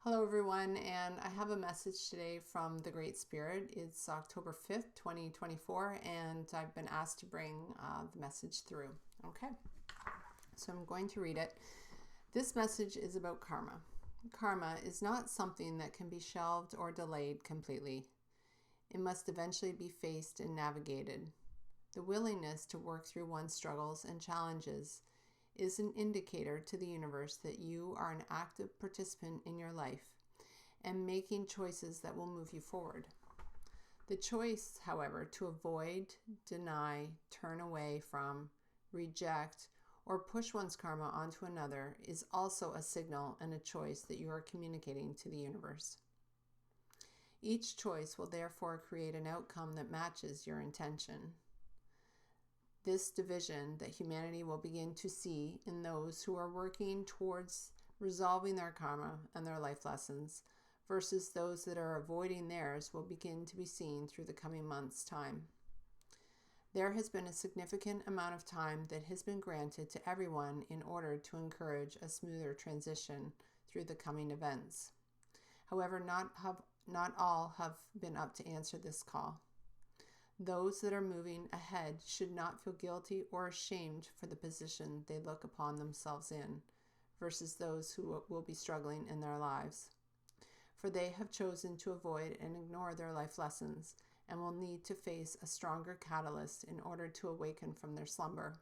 Hello everyone, and I have a message today from the Great Spirit. It's October 5th, 2024, and I've been asked to bring the message through. Okay, so I'm going to read it. This message is about karma. Karma is not something that can be shelved or delayed completely. It must eventually be faced and navigated. The willingness to work through one's struggles and challenges is an indicator to the universe that you are an active participant in your life and making choices that will move you forward. The choice, however, to avoid, deny, turn away from, reject, or push one's karma onto another is also a signal and a choice that you are communicating to the universe. Each choice will therefore create an outcome that matches your intention. This division that humanity will begin to see in those who are working towards resolving their karma and their life lessons versus those that are avoiding theirs will begin to be seen through the coming months' time. There has been a significant amount of time that has been granted to everyone in order to encourage a smoother transition through the coming events. However, not all have been up to answer this call. Those that are moving ahead should not feel guilty or ashamed for the position they look upon themselves in, versus those who will be struggling in their lives. For they have chosen to avoid and ignore their life lessons and will need to face a stronger catalyst in order to awaken from their slumber.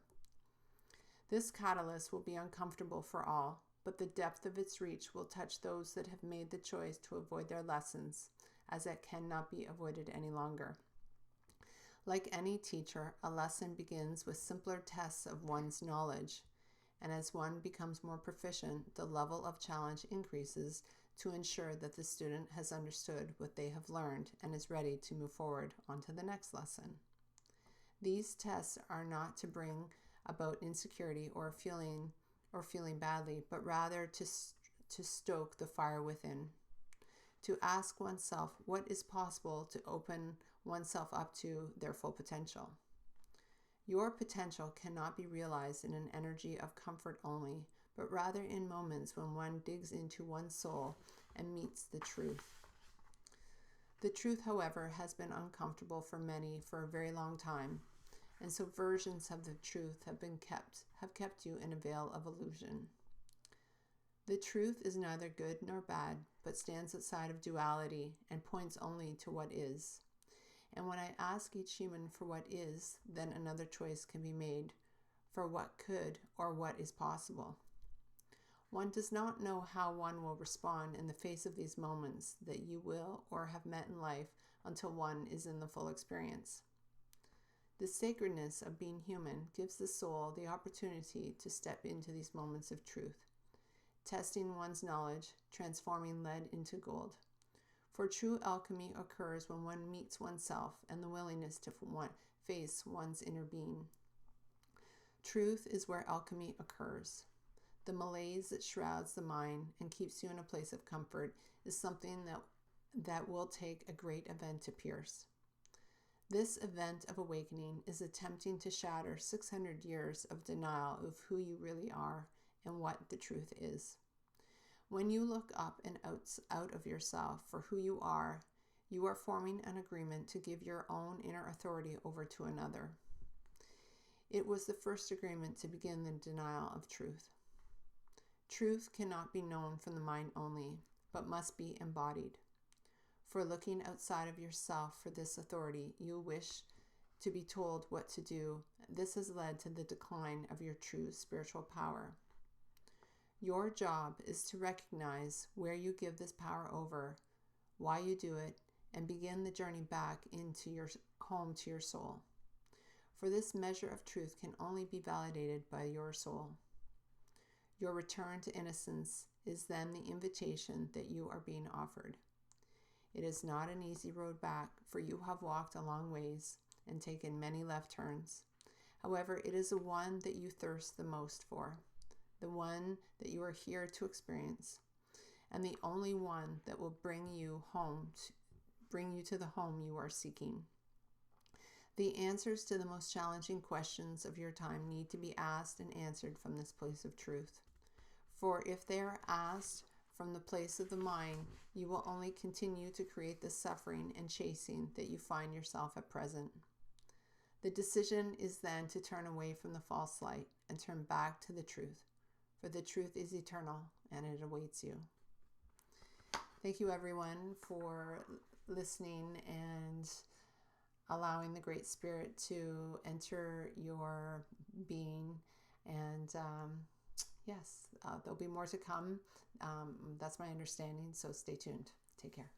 This catalyst will be uncomfortable for all, but the depth of its reach will touch those that have made the choice to avoid their lessons, as it cannot be avoided any longer. Like any teacher, a lesson begins with simpler tests of one's knowledge, and as one becomes more proficient, the level of challenge increases to ensure that the student has understood what they have learned and is ready to move forward onto the next lesson. These tests are not to bring about insecurity or feeling badly, but rather to stoke the fire within. To ask oneself what is possible to open oneself up to their full potential. Your potential cannot be realized in an energy of comfort only, but rather in moments when one digs into one's soul and meets the truth. The truth, however, has been uncomfortable for many for a very long time, and so versions of the truth have kept you in a veil of illusion. The truth is neither good nor bad, but stands outside of duality and points only to what is. And when I ask each human for what is, then another choice can be made for what could or what is possible. One does not know how one will respond in the face of these moments that you will or have met in life until one is in the full experience. The sacredness of being human gives the soul the opportunity to step into these moments of truth, testing one's knowledge, transforming lead into gold. For true alchemy occurs when one meets oneself and the willingness to face one's inner being. Truth is where alchemy occurs. The malaise that shrouds the mind and keeps you in a place of comfort is something that will take a great event to pierce. This event of awakening is attempting to shatter 600 years of denial of who you really are and what the truth is. When you look up and out of yourself for who you are forming an agreement to give your own inner authority over to another. It was the first agreement to begin the denial of truth. Truth cannot be known from the mind only, but must be embodied. For looking outside of yourself for this authority, you wish to be told what to do. This has led to the decline of your true spiritual power. Your job is to recognize where you give this power over, why you do it, and begin the journey back into your home to your soul. For this measure of truth can only be validated by your soul. Your return to innocence is then the invitation that you are being offered. It is not an easy road back, for you have walked a long ways and taken many left turns. However, it is the one that you thirst the most for, the one that you are here to experience, and the only one that will bring you to the home you are seeking. The answers to the most challenging questions of your time need to be asked and answered from this place of truth. For if they are asked from the place of the mind, you will only continue to create the suffering and chasing that you find yourself at present. The decision is then to turn away from the false light and turn back to the truth, for the truth is eternal and it awaits you. Thank you, everyone, for listening and allowing the Great Spirit to enter your being. And yes, there'll be more to come. That's my understanding, so stay tuned. Take care.